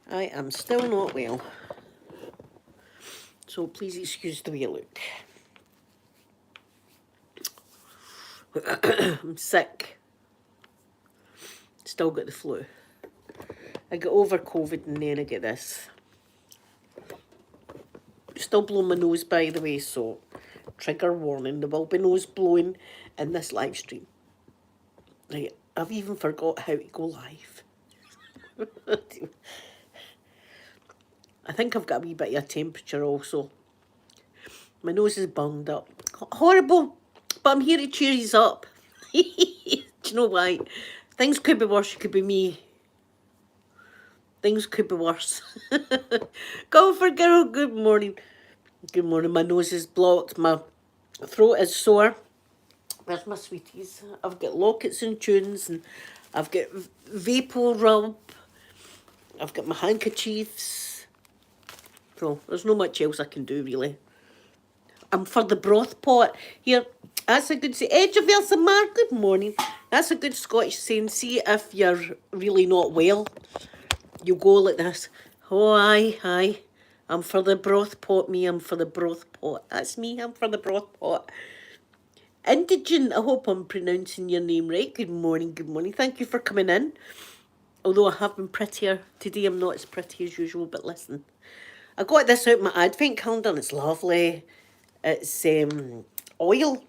I am still not well. So please excuse the way I look. I'm sick. Still got the flu. I got over COVID and then I get this. Still blowing my nose, by the way, so trigger warning. There will be nose blowing in this live stream. Right, I've even forgot how to go live. I think I've got a wee bit of a temperature also. My nose is bunged up. Horrible, but I'm here to cheer you up. Do you know why? Things could be worse. It could be me. Things could be worse. Go for girl. Good morning. Good morning. My nose is blocked. My throat is sore. Where's my sweeties? I've got lockets and tunes, and I've got vapor rub. I've got my handkerchiefs. So there's not much else I can do really. I'm for the broth pot. Here, that's a good say. Edge of Elsamar, good morning. That's a good Scottish saying. See if you're really not well, you go like this. Oh, aye, aye. I'm for the broth pot, me. I'm for the broth pot. That's me. I'm for the broth pot. Indigent, I hope I'm pronouncing your name right. Good morning, good morning. Thank you for coming in. Although I have been prettier. Today I'm not as pretty as usual, but listen. I got this out my advent calendar and it's lovely. It's oil.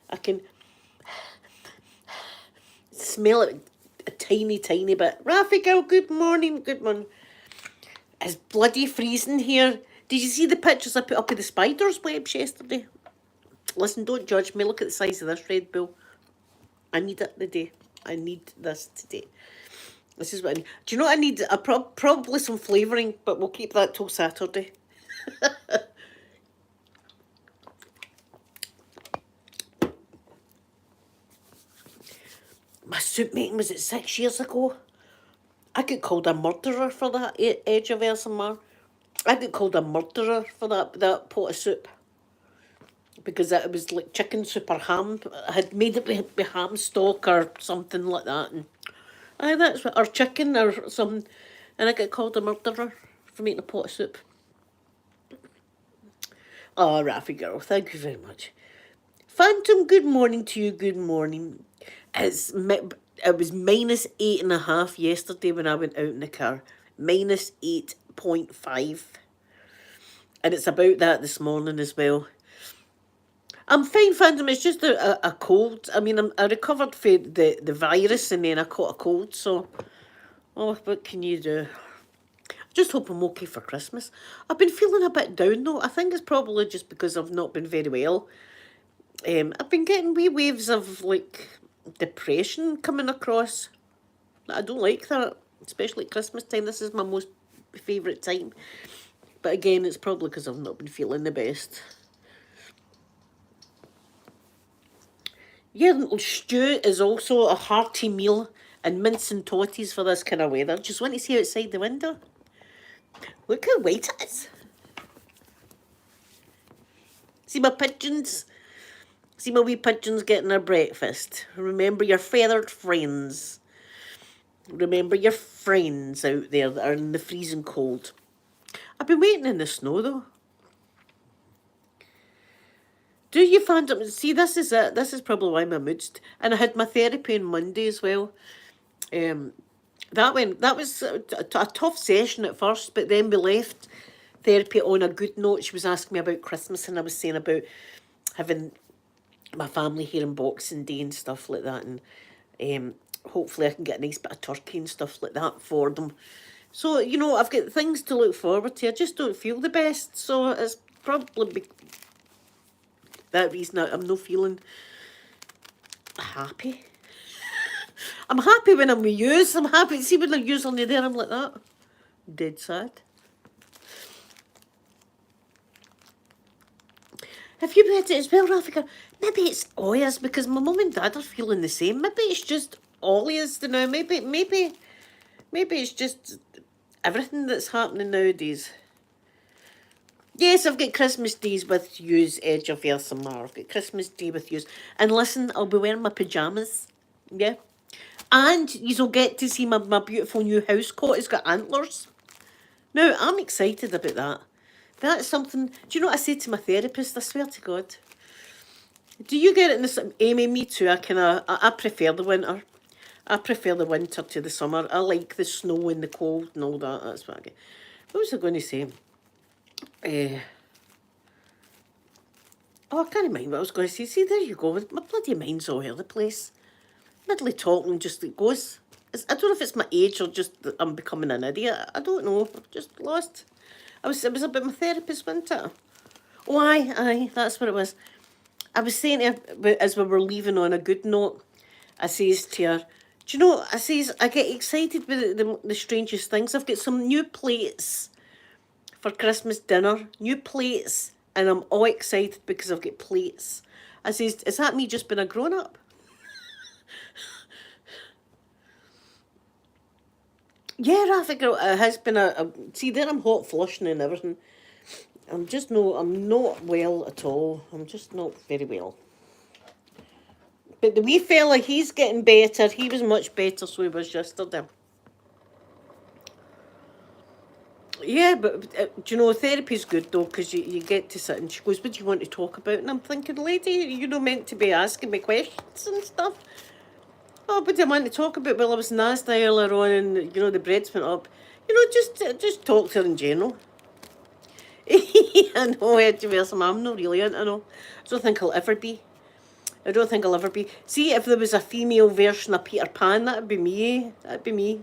I can smell it a tiny, tiny bit. Rafi girl, good morning, good morning. It's bloody freezing here. Did you see the pictures I put up of the spiders' webs yesterday? Listen, don't judge me. Look at the size of this Red Bull. I need it today. I need this today. This is what I need. Do you know what I need? Probably some flavouring, but we'll keep that till Saturday. My soup making was it 6 years ago? I get called a murderer for that Edge of Elsamar. I get called a murderer for that pot of soup. Because it was like chicken soup or ham. I had made it with ham stock or something like that. And that's what, or chicken or something. And I get called a murderer for making a pot of soup. Oh, Rafi girl, thank you very much. Phantom, good morning to you, good morning. It was -8.5 yesterday when I went out in the car. -8.5. And it's about that this morning as well. I'm fine, Phantom. It's just a cold. I mean, I recovered from the virus and then I caught a cold, so... Oh, what can you do? I just hope I'm okay for Christmas. I've been feeling a bit down, though. I think it's probably just because I've not been very well. I've been getting wee waves of, like, depression coming across. I don't like that, especially at Christmas time. This is my most favourite time. But again, it's probably because I've not been feeling the best. Yeah, stew is also a hearty meal, and mince and totties for this kind of weather. Just want to see outside the window. Look how white it is. See my pigeons? See my wee pigeons getting their breakfast. Remember your feathered friends. Remember your friends out there that are in the freezing cold. I've been waiting in the snow though. Do you find it? See, this is it. This is probably why my mood's... And I had my therapy on Monday as well. That was a tough session at first, but then we left therapy on a good note. She was asking me about Christmas and I was saying about having my family here on Boxing Day and stuff like that. And hopefully I can get a nice bit of turkey and stuff like that for them. So, you know, I've got things to look forward to. I just don't feel the best. So it's probably... that reason I'm not feeling happy. I'm happy when I'm with yous. I'm happy. See when the yous are there, I'm like that. Dead sad. Have you had it as well, Rafika? Maybe it's always because my mum and dad are feeling the same. Maybe it's just always, you know. Maybe it's just everything that's happening nowadays. Yes, I've got Christmas days with yous, Edge of Elsamar. I've got Christmas Day with yous. And listen, I'll be wearing my pyjamas. Yeah. And you'll get to see my beautiful new house coat. It's got antlers. Now, I'm excited about that. That's something... Do you know what I said to my therapist? I swear to God. Do you get it in the... Amy, me too. I prefer the winter. I prefer the winter to the summer. I like the snow and the cold and all that. That's what I get. What was I going to say? Oh, I can't mind what I was going to say. See, there you go. My bloody mind's all over the place. Middly talking, just it goes. I don't know if it's my age or just that I'm becoming an idiot. I don't know. I've just lost. It was about my therapist, wasn't it? Oh, aye, that's what it was. I was saying to her, as we were leaving on a good note, I says to her, do you know, I says, I get excited with the strangest things. I've got some new plates for Christmas dinner. New plates. And I'm all excited because I've got plates. I says, is that me just being a grown-up? Yeah, Rafika, it has been see, there I'm hot flushing and everything. I'm not well at all. I'm just not very well. But the wee fella, he's getting better. He was much better, so he was yesterday. Yeah, but do you know, therapy's good though, because you get to sit and she goes, what do you want to talk about? And I'm thinking, lady, you're not meant to be asking me questions and stuff. Oh, but I want to talk about, well, I was nasty earlier on and, the breads went up. Just talk to her in general. I know, I'm not really into, I know. I don't think I'll ever be. I don't think I'll ever be. See, if there was a female version of Peter Pan, that'd be me. That'd be me.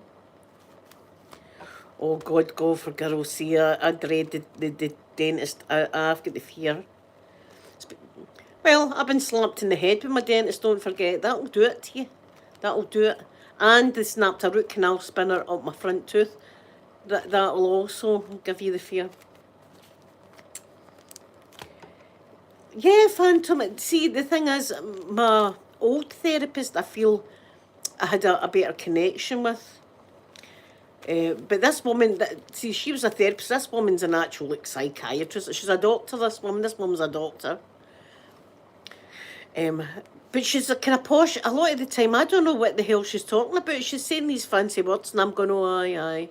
Oh, God, go for girls. See, I dread the dentist. I've got the fear. Well, I've been slapped in the head with my dentist, don't forget. That'll do it to you. That'll do it. And they snapped a root canal spinner up my front tooth. That'll also give you the fear. Yeah, Phantom. See, the thing is, my old therapist, I feel I had a better connection with. But this woman, see, she was a therapist. This woman's an actual psychiatrist. She's a doctor, this woman. This woman's a doctor. But she's a kind of posh. A lot of the time, I don't know what the hell she's talking about. She's saying these fancy words, and I'm going, oh, aye.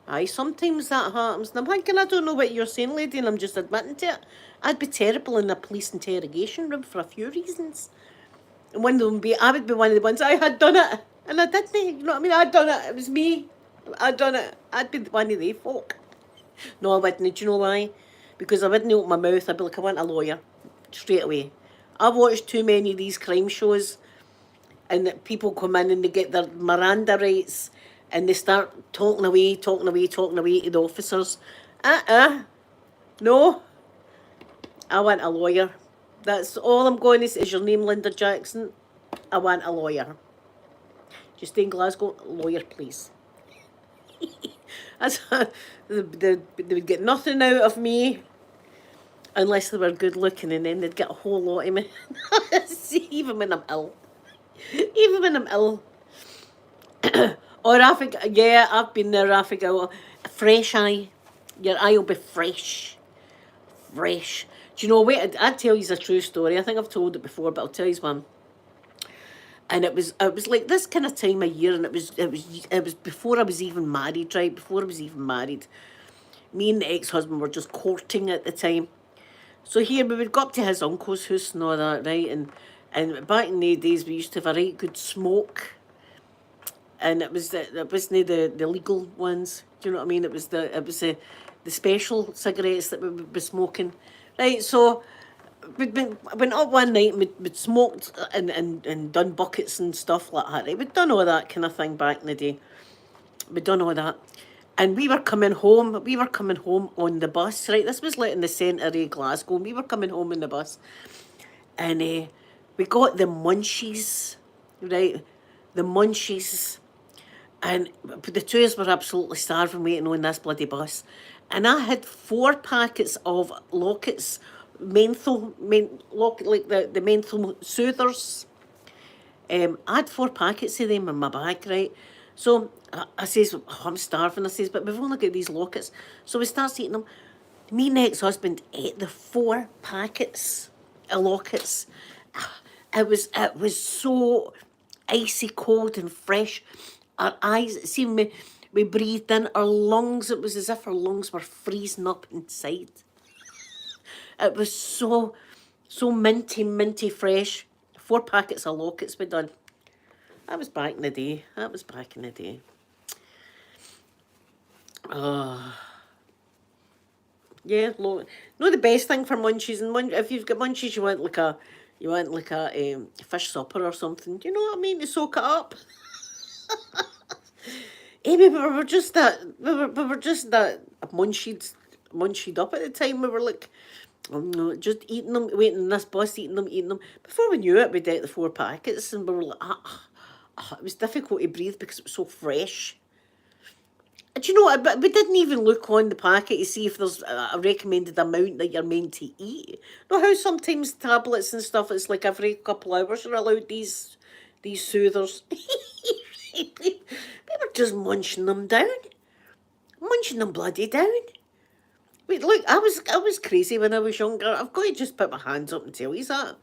Aye, sometimes that happens. And I'm thinking, I don't know what you're saying, lady, and I'm just admitting to it. I'd be terrible in a police interrogation room for a few reasons. And one of them I would be one of the ones, I had done it. And I didn't, you know what I mean? I'd done it. It was me. I'd done it. I'd be one of they folk. No, I wouldn't. Do you know why? Because I wouldn't open my mouth. I'd be like, I want a lawyer. Straight away. I've watched too many of these crime shows and people come in and they get their Miranda rights and they start talking away to the officers. No. I want a lawyer. That's all I'm going to say. Is your name Linda Jackson? I want a lawyer. Just stay in Glasgow. Lawyer, please. They would get nothing out of me unless they were good looking, and then they'd get a whole lot of me. See, even when I'm ill. Even when I'm ill. Or Africa, yeah, I've been there, Africa. Fresh eye. Your eye will be fresh. Fresh. Do you know, wait, I'd tell you a true story. I think I've told it before, but I'll tell you one. And it was like this kind of time of year, and it was before I was even married, right? Before I was even married. Me and the ex-husband were just courting at the time. So here we would go up to his uncle's house and all that, right? And back in the days we used to have a right good smoke. And it wasn't the legal ones. Do you know what I mean? It was the special cigarettes that we would be smoking. Right, so we went up one night and we'd smoked and done buckets and stuff like that. Right? We'd done all that kind of thing back in the day. We'd done all that. And we were coming home on the bus, right? This was like in the centre of Glasgow. We were coming home on the bus. And we got the munchies, right? The munchies. And the two of us were absolutely starving waiting on this bloody bus. And I had 4 packets of lockets, menthol, like the menthol soothers. I had 4 packets of them in my bag, right? So I says, oh, I'm starving. I says, but we've only got these lockets. So we start eating them. Me and ex-husband ate the 4 packets of lockets. It was so icy cold and fresh. Our eyes, see, we breathed in our lungs. It was as if our lungs were freezing up inside. It was so minty fresh. 4 packets of lockets we done. That was back in the day. That was back in the day. Yeah, no, the best thing for munchies, and if you've got munchies, you want like a fish supper or something. Do you know what I mean? To soak it up. Amy, we were just that munchied up at the time. We were like, oh no, just eating them, waiting this bus, eating them. Before we knew it, we'd ate the 4 packets, and we were like, it was difficult to breathe because it was so fresh. Do you know what? But we didn't even look on the packet to see if there's a recommended amount that you're meant to eat. You know how sometimes tablets and stuff, it's like every couple of hours you're allowed these soothers. We were just munching them down. Munching them bloody down. Wait, look, I was crazy when I was younger. I've got to just put my hands up and tell you that.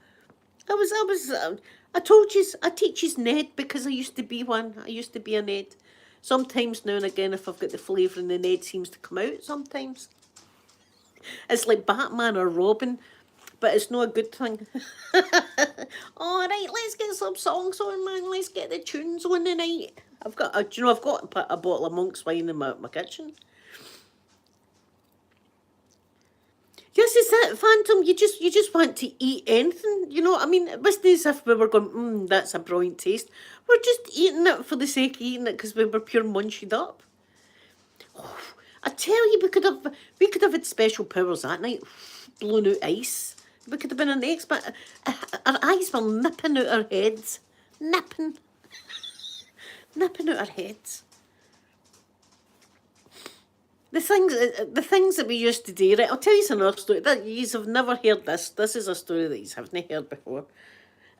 I told you, I teach you Ned because I used to be one. I used to be a Ned. Sometimes now and again, if I've got the flavour in the Ned seems to come out sometimes. It's like Batman or Robin, but it's not a good thing. All right, let's get some songs on, man. Let's get the tunes on tonight. I've got a bottle of Monk's wine in my kitchen. Yes, it's that, Phantom. You just want to eat anything, you know. I mean, it wasn't as if we were going, that's a brilliant taste. We're just eating it for the sake of eating it because we were pure munchied up. Oh, I tell you, we could have had special powers that night, blown out ice. We could have been an expert. Our eyes were nipping out our heads, nipping out our heads. The things that we used to do, right? I'll tell you another story. That you have never heard this. This is a story that you haven't heard before,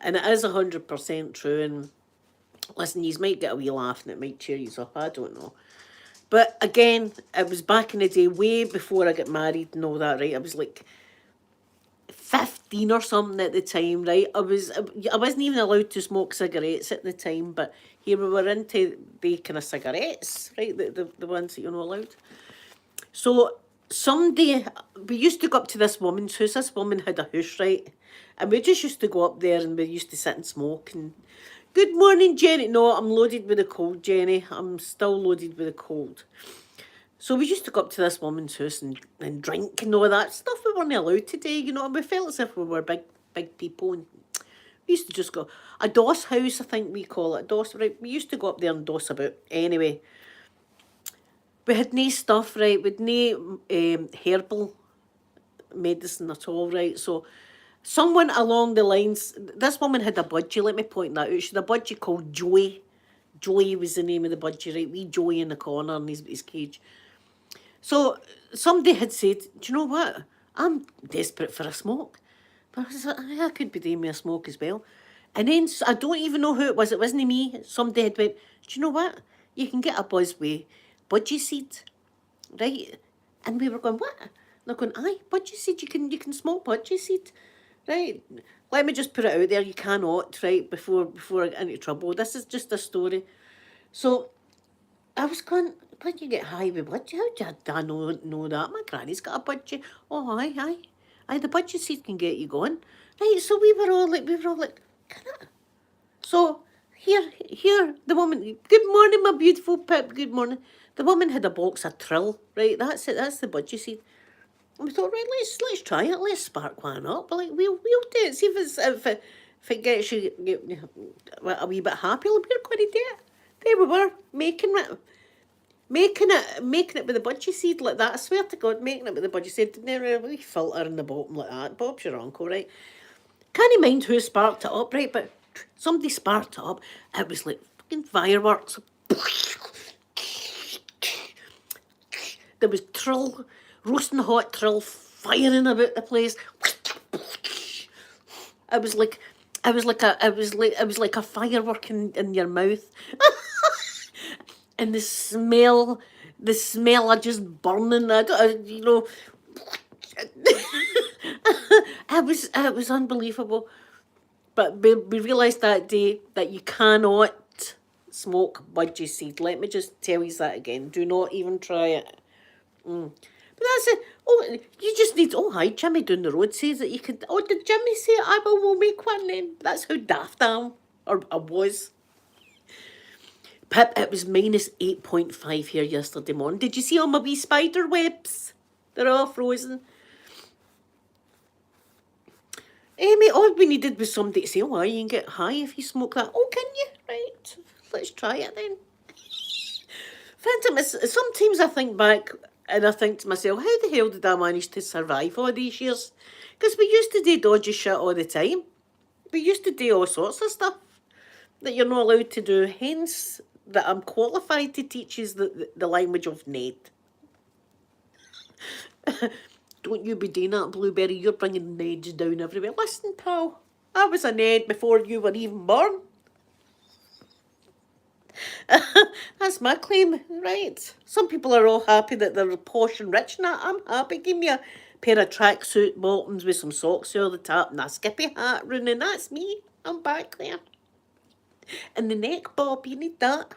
and it is 100% true. And listen, you might get a wee laugh, and it might cheer you up. I don't know, but again, it was back in the day, way before I got married and all that. Right? I was like 15 or something at the time. Right? I wasn't even allowed to smoke cigarettes at the time, but here we were into the kind of cigarettes, right? The ones that you're not allowed. So someday, we used to go up to this woman's house. This woman had a house, right? And we just used to go up there and we used to sit and smoke. And good morning, Jenny. No, I'm loaded with a cold, Jenny. I'm still loaded with a cold. So we used to go up to this woman's house and drink and all that stuff we weren't allowed today, you know. And we felt as if we were big people. And we used to just go, a doss house, I think we call it, doss, right? We used to go up there and doss about. Anyway, we had no stuff, right? We had no herbal medicine at all, right? So someone along the lines, this woman had a budgie, let me point that out. She had a budgie called Joey. Joey was the name of the budgie, right? Wee Joey in the corner in his cage. So somebody had said, do you know what? I'm desperate for a smoke. But I was like, I could be doing me a smoke as well. And then, I don't even know who it was. It wasn't me. Somebody had went, do you know what? You can get a buzz with budgie seed, right? And we were going, what? And they're going, aye, budgie seed. You can smoke budgie seed, right? Let me just put it out there. You cannot, right? Before I get into trouble. This is just a story. So I was going, when you get high with budgie, how do I know that? My granny's got a budgie. Oh, aye. The budgie seed can get you going. Right, so we were all like, can it? So here, the woman, good morning, my beautiful Pip, good morning. The woman had a box of Trill, right? That's it, that's the budgie seed. And we thought, right, let's try it, let's spark one up. But like, we'll do it, see if it gets you a wee bit happy. We're going to do it. There we were, making it with the budgie seed like that. I swear to God, making it with the budgie seed. There a wee filter in the bottom like that. Bob's your uncle, right? Can't mind who sparked it up, right? But somebody sparked it up. It was like fucking fireworks. There was Trill, roasting hot Trill, firing about the place. It was like a firework in your mouth. And the smell of just burning, you know. It was unbelievable. But we realised that day that you cannot smoke budgie seed. Let me just tell you that again. Do not even try it. But that's it. Oh, you just need. Oh, hi, Jimmy down the road says that you could. Oh, did Jimmy say I will make one then? That's how daft I am, or I was. Pip, it was minus 8.5 here yesterday morning. Did you see all my wee spider webs? They're all frozen. Amy, all we needed was somebody to say, oh, you can get high if you smoke that. Oh, can you? Right. Let's try it then. Phantom, sometimes I think back and I think to myself, how the hell did I manage to survive all these years? Because we used to do dodgy shit all the time. We used to do all sorts of stuff that you're not allowed to do. Hence, that I'm qualified to teach you the language of Ned. Don't you be doing that, Blueberry. You're bringing Neds down everywhere. Listen, pal, I was a Ned before you were even born. That's my claim, right? Some people are all happy that they're posh and rich and that. I'm happy. Give me a pair of tracksuit bottoms with some socks over the top and a skippy hat round, and that's me. I'm back there. And the neck bob, you need that.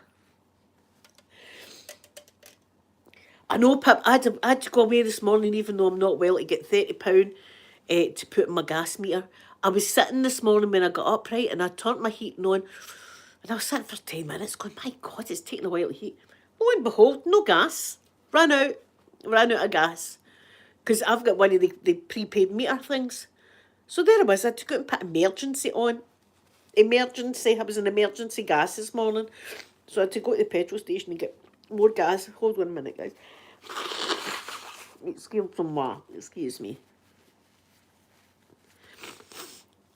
I know, Pip, I had to go away this morning, even though I'm not well, to get £30 to put in my gas meter. I was sitting this morning when I got up, right, and I turned my heating on, and I was sitting for 10 minutes going, my God, it's taking a while to heat. Lo and behold, no gas. Ran out of gas. Because I've got one of the prepaid meter things. So there I was, I had to go and put emergency on. Emergency, I was in emergency gas this morning. So I had to go to the petrol station and get more gas. Hold on a minute, guys. Excuse me.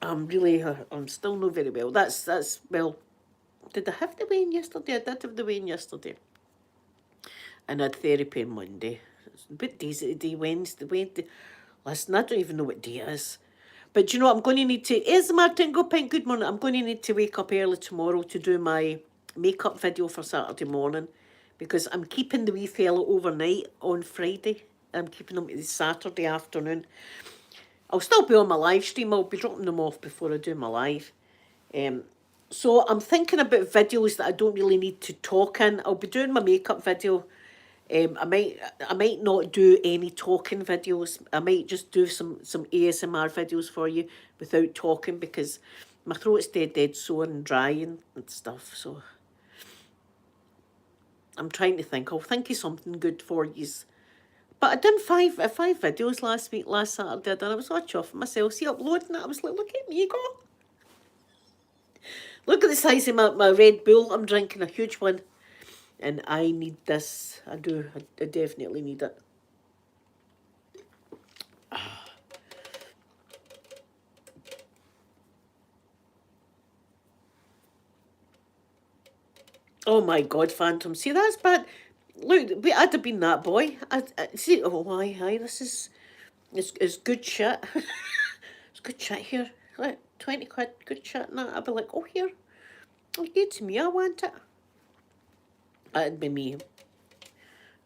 I'm still not very well. That's well, did I have the weigh-in yesterday? I did have the weigh-in yesterday. And I had therapy on Monday. What days it today? Wednesday. Listen, I don't even know what day it is. But you know what, I'm going to need to... Is Martin Go Pink, good morning. I'm going to need to wake up early tomorrow to do my makeup video for Saturday morning. Because I'm keeping the wee fella overnight on Friday. I'm keeping him Saturday afternoon. I'll still be on my live stream. I'll be dropping them off before I do my live. So I'm thinking about videos that I don't really need to talk in. I'll be doing my makeup video. I might not do any talking videos. I might just do some ASMR videos for you without talking because my throat's dead sore and dry and stuff. So I'm trying to think. I'll think of something good for you. But I done five videos last Saturday, and I was all chuffing myself. See, uploading it, I was like, look at me go. Look at the size of my Red Bull. I'm drinking a huge one. And I need this. I do. I definitely need it. Oh my God, Phantom. See, that's bad. Look, I'd have been that boy. I see. Oh, hi. This is... It's good shit. It's good shit here. Like, 20 quid, good shit. And I'd be like, oh, here. Oh, give it to me. I want it. That'd be me.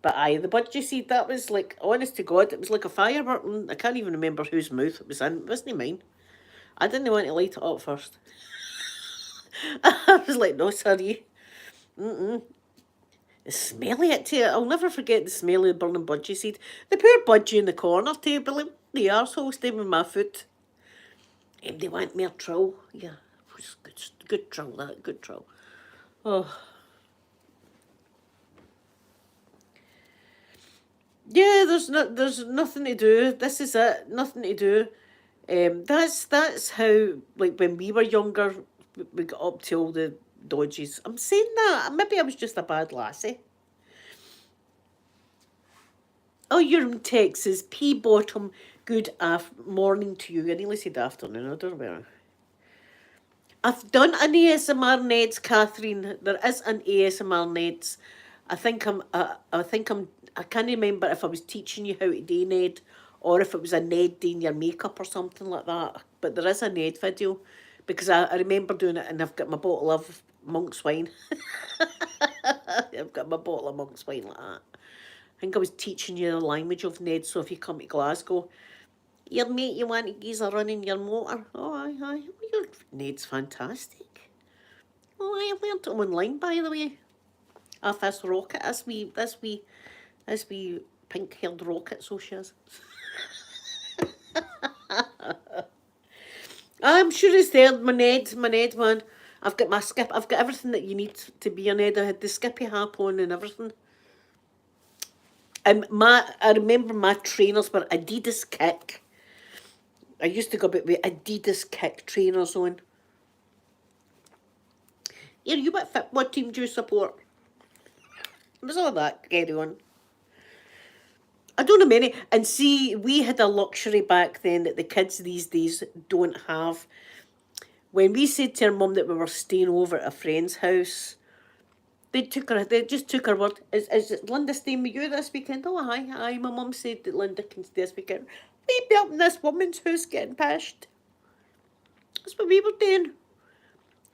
But aye, the budgie seed, that was like, honest to God, it was like a firework. I can't even remember whose mouth it was in. It wasn't mine. I didn't want to light it up first. I was like, no, sorry. The smelly it too. I'll never forget the smell of the burning budgie seed. The poor budgie in the corner table, like, the arsehole staying with my foot. They want more troll. Yeah, it was good troll, that, good troll. Oh. Yeah, there's nothing to do. This is it. Nothing to do. That's how, like, when we were younger, we got up to all the dodges. I'm saying that. Maybe I was just a bad lassie. Oh, you're in Texas. P bottom. Good morning to you. I nearly said afternoon. I don't know. I've done an ASMR Neds, Catherine. There is an ASMR Neds. I can't remember if I was teaching you how to do Ned or if it was a Ned doing your makeup or something like that. But there is a Ned video because I remember doing it and I've got my bottle of monk's wine. I've got my bottle of monk's wine like that. I think I was teaching you the language of Ned, so if you come to Glasgow, Your mate, you want to geese a run in your motor? Oh, aye, aye. Your Ned's fantastic. Oh, I have learnt it online, by the way. Off this rocket, this wee pink-haired rocket, so she is. I'm sure it's there, my Ned, man. I've got my skip, I've got everything that you need to be a Ned. I had the skippy hat on and everything. I remember my trainers were Adidas Kick. I used to go about with Adidas Kick trainers on. Here, you what team do you support? It was all that, carry on. I don't know many. And see, we had a luxury back then that the kids these days don't have. When we said to our mum that we were staying over at a friend's house, they just took her word. Is Linda staying with you this weekend? Oh, aye. My mum said that Linda can stay this weekend. We'd be up in this woman's house getting pissed. That's what we were doing.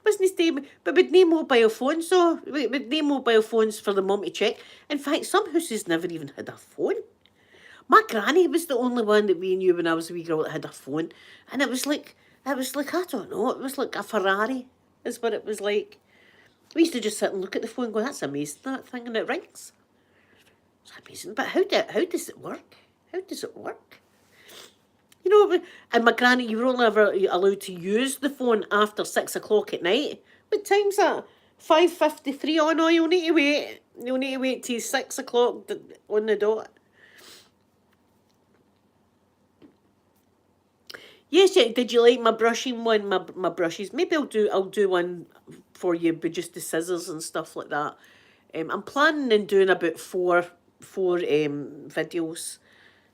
Wasn't staying, but we'd no mobile phones, so we'd no mobile phones for the mum to check. In fact, some houses never even had a phone. My granny was the only one that we knew when I was a wee girl that had a phone, and it was like I don't know, it was like a Ferrari, is what it was like. We used to just sit and look at the phone and go, that's amazing, that thing, and it rings. It's amazing, but how does it work? How does it work? You know, and my granny, you were only ever allowed to use the phone after 6 o'clock at night. What time's that? 5:53. Oh no, you'll need to wait. You'll need to wait till 6 o'clock on the dot. Yes, yeah. Did you like my brushing one? My brushes. Maybe I'll do one for you, but just the scissors and stuff like that. I'm planning on doing about four videos.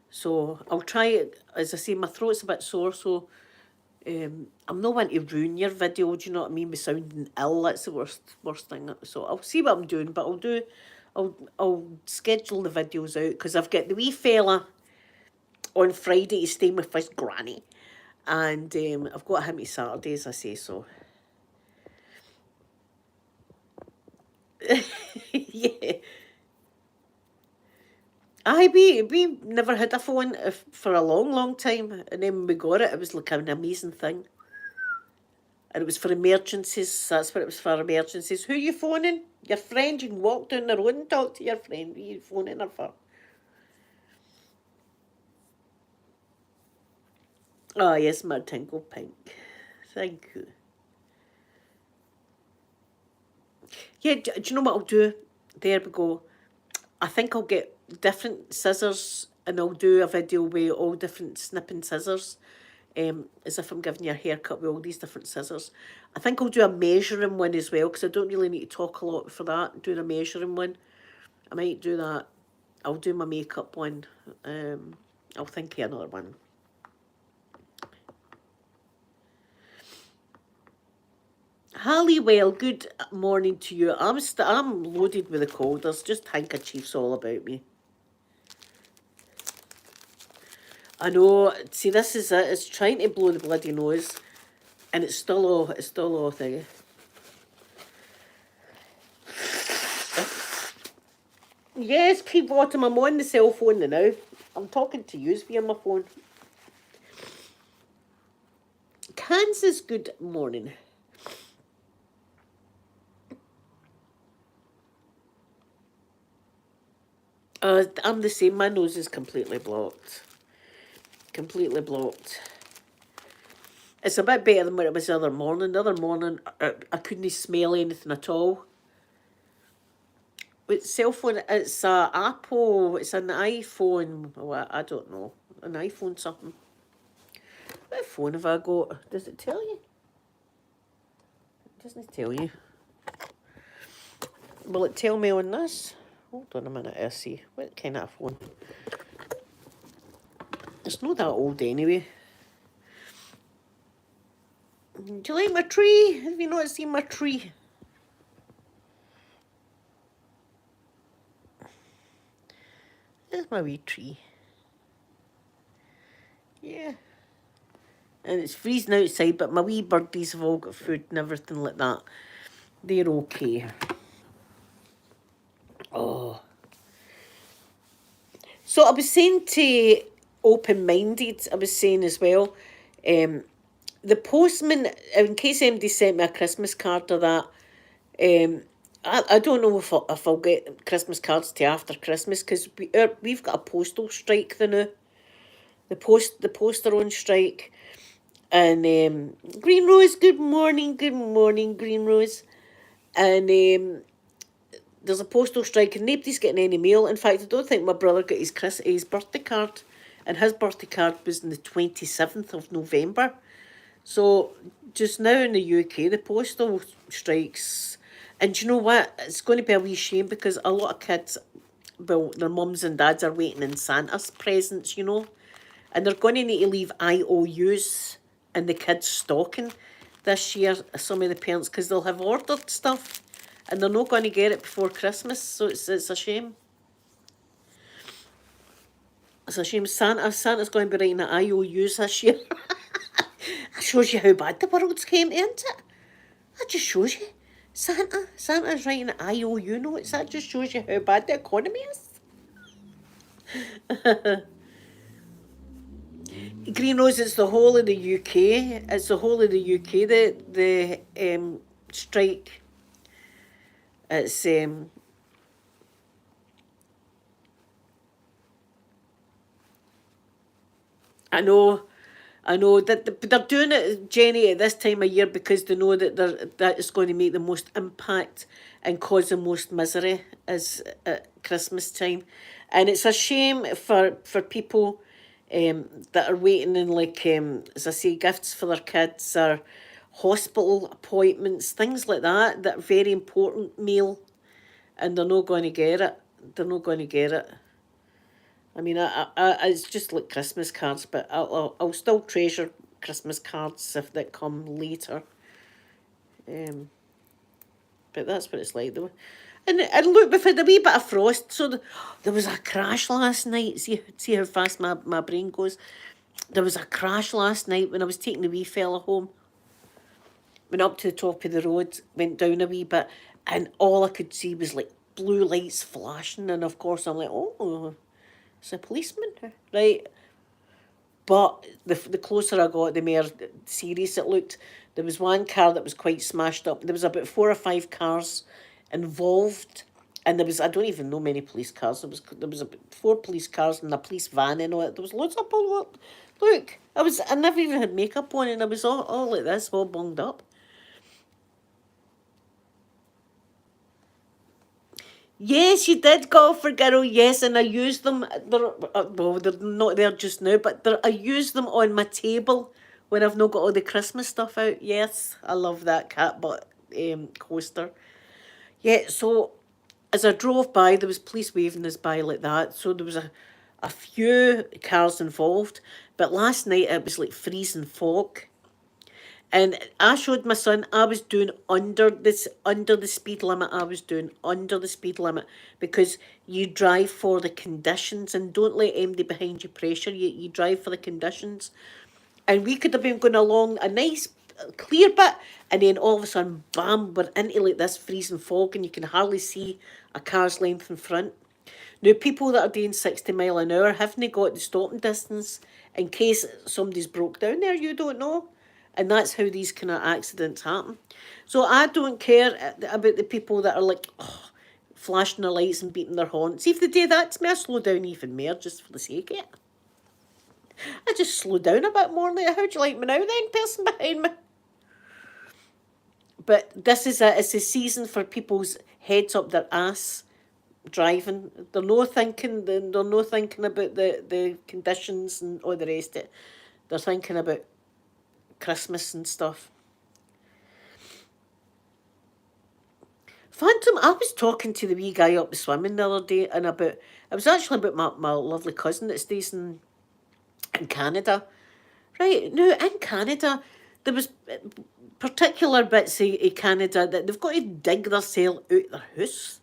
So I'll try it. As I say, my throat's a bit sore, so I'm not want to ruin your video. Do you know what I mean? With sounding ill, that's the worst thing. So I'll see what I'm doing, but I'll schedule the videos out because I've got the wee fella on Friday to stay with his granny, and I've got him to Saturday, as I say. So yeah. We never had a phone for a long time, and then when we got it, it was like an amazing thing. And it was for emergencies. That's what it was for, emergencies. Who are you phoning? Your friend. You can walk down the road and talk to your friend. Who are you phoning her for? Oh, yes, my Tingle Pink. Thank you. Yeah, do you know what I'll do? There we go. I think I'll get different scissors and I'll do a video with all different snipping scissors. As if I'm giving you a haircut with all these different scissors. I think I'll do a measuring one as well because I don't really need to talk a lot for that. Doing a measuring one. I might do that. I'll do my makeup one. I'll think of another one. Halliwell, good morning to you. I'm loaded with a cold. There's just handkerchiefs all about me. I know. See, this is it. It's trying to blow the bloody nose, and it's still all thingy. Yes, P-bottom. I'm on the cell phone now. I'm talking to you via my phone. Kansas, good morning. I'm the same. My nose is completely blocked. Completely blocked. It's a bit better than what it was the other morning. The other morning, I couldn't smell anything at all. With cell phone, it's a Apple. It's an iPhone. Well, I don't know. An iPhone something. What phone have I got? Does it tell you? It doesn't tell you. Will it tell me on this? Hold on a minute, I see. What kind of phone? It's not that old anyway. Do you like my tree? Have you not seen my tree? There's my wee tree. Yeah. And it's freezing outside, but my wee birdies have all got food and everything like that. They're okay. Oh. So I was saying to open-minded, I was saying as well. The postman, in case anybody sent me a Christmas card or that, I don't know if I'll get Christmas cards to after Christmas, because we've got a postal strike now. The post are on strike. And Green Rose, good morning, Green Rose. And there's a postal strike and nobody's getting any mail. In fact, I don't think my brother got his birthday card, and his birthday card was on the 27th of November. So just now in the UK, the postal strikes. And do you know what? It's going to be a wee shame, because a lot of kids, well, their mums and dads are waiting in Santa's presents, you know. And they're going to need to leave IOUs in the kids' stocking this year, some of the parents, because they'll have ordered stuff and they're not going to get it before Christmas. So it's a shame. It's a shame. Santa's going to be writing the IOUs this year. That shows you how bad the world's came to, isn't it? That just shows you. Santa's writing IOU notes. That just shows you how bad the economy is. Green Rose, it's the whole of the UK. It's the whole of the UK, the strike. It's I know that they're doing it, Jenny, at this time of year, because they know that is going to make the most impact and cause the most misery is at Christmas time. And it's a shame for people that are waiting in, like, as I say, gifts for their kids or hospital appointments, things like that are very important meal, and they're not going to get it. They're not going to get it. I mean, it's just like Christmas cards, but I'll still treasure Christmas cards if they come later. But that's what it's like, though. And look, we've had a wee bit of frost, so there was a crash last night. See how fast my brain goes. There was a crash last night when I was taking the wee fella home. Went up to the top of the road, went down a wee bit, and all I could see was like blue lights flashing, and of course I'm like, oh, it's a policeman, right? But the closer I got, the more serious it looked. There was one car that was quite smashed up. There was about 4 or 5 cars involved, and there was, I don't even know many police cars. There was about 4 police cars and a police van and all it. There was loads of people. Look, I never even had makeup on, and I was all like this, all bunged up. Yes, you did go for girl. Yes, and I used them. They're not there just now, but I use them on my table when I've not got all the Christmas stuff out. Yes, I love that cat butt coaster. Yeah, so as I drove by, there was police waving us by like that. So there was a few cars involved, but last night it was like freezing fog. And I showed my son I was doing under the speed limit. I was doing under the speed limit, because you drive for the conditions, and don't let anybody behind you pressure you. You drive for the conditions. And we could have been going along a nice clear bit, and then all of a sudden, bam, we're into like this freezing fog, and you can hardly see a car's length in front. Now, people that are doing 60 mile an hour haven't got the stopping distance in case somebody's broke down there. You don't know. And that's how these kind of accidents happen. So I don't care about the people that are like, flashing their lights and beating their horns. See, if they do that to me, I slow down even more just for the sake of it. I just slow down a bit more. Like, how'd you like me now then, person behind me? But this is it's a season for people's heads up their ass driving. They're not thinking about the conditions and all the rest of it. They're thinking about Christmas and stuff. Phantom, I was talking to the wee guy up the swimming the other day, and it was actually about my lovely cousin that stays in Canada. Right, now in Canada, there was particular bits of Canada that they've got to dig themselves out their house.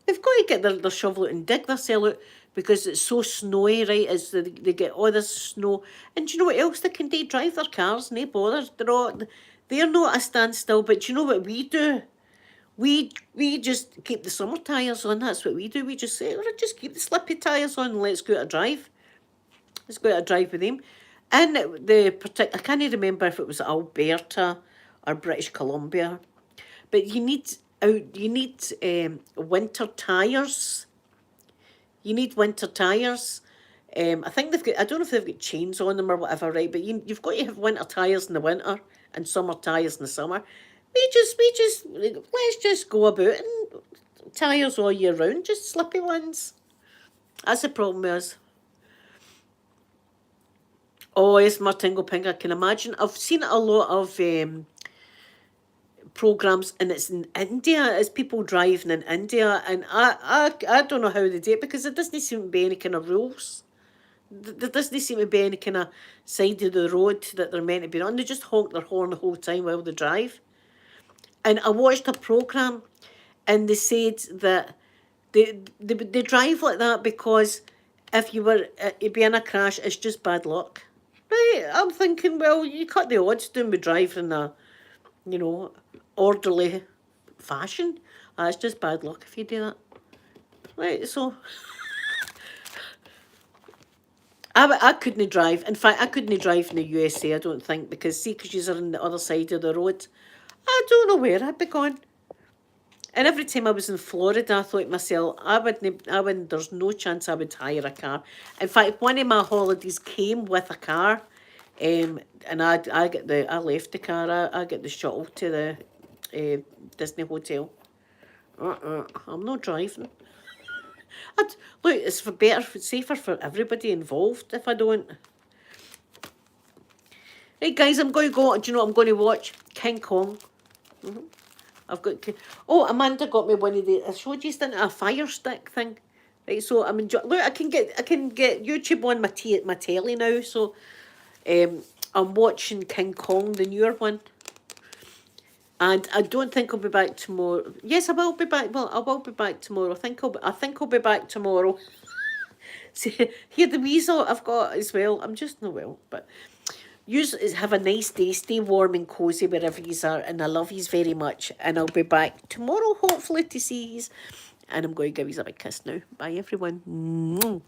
They've got to get their shovel out and dig themselves out, because it's so snowy, right, as they get all this snow. And do you know what else they can do? Drive their cars, no bother. They're not a standstill, but do you know what we do? We just keep the summer tyres on. That's what we do. We just say, just keep the slippy tyres on and let's go out a drive. Let's go out a drive with him. And I can't remember if it was Alberta or British Columbia, but you need winter tyres. You need winter tyres. I think they've got, I don't know if they've got chains on them or whatever, right? But you've got to have winter tyres in the winter and summer tyres in the summer. Let's just go about and tyres all year round, just slippy ones. That's the problem with us. Oh, yes, Martingo Pink, I can imagine. I've seen a lot of programs, and it's in India. It's people driving in India, and I don't know how they do it because there doesn't seem to be any kind of rules. There doesn't seem to be any kind of side of the road that they're meant to be on. They just honk their horn the whole time while they drive. And I watched a program, and they said that they drive like that because if you'd be in a crash, it's just bad luck. Right? I'm thinking, well, you cut the odds doing with driving in a, orderly fashion. It's just bad luck if you do that. Right, so I couldn't drive. In fact, I couldn't drive in the USA, I don't think, because see, because you're on the other side of the road, I don't know where I'd be going. And every time I was in Florida, I thought to myself, there's no chance I would hire a car. In fact, one of my holidays came with a car, and I left the car. I get the shuttle to the Disney hotel. I'm not driving. Look, it's safer for everybody involved if I don't. Right, guys, I'm going to go. Do you know what I'm going to watch? King Kong. I've got. Oh, Amanda got me one of the. I showed you a Fire Stick thing. Right, so I'm enjoying. Look, I can get YouTube on my telly now. So, I'm watching King Kong, the newer one. And I don't think I'll be back tomorrow. Yes, I will be back. Well, I will be back tomorrow. I think I'll be back tomorrow. See, here the weasel I've got as well. I'm just not well, but you have a nice day. Stay warm and cozy wherever you are, and I love you very much. And I'll be back tomorrow, hopefully, to see you. And I'm going to give you a big kiss now. Bye, everyone.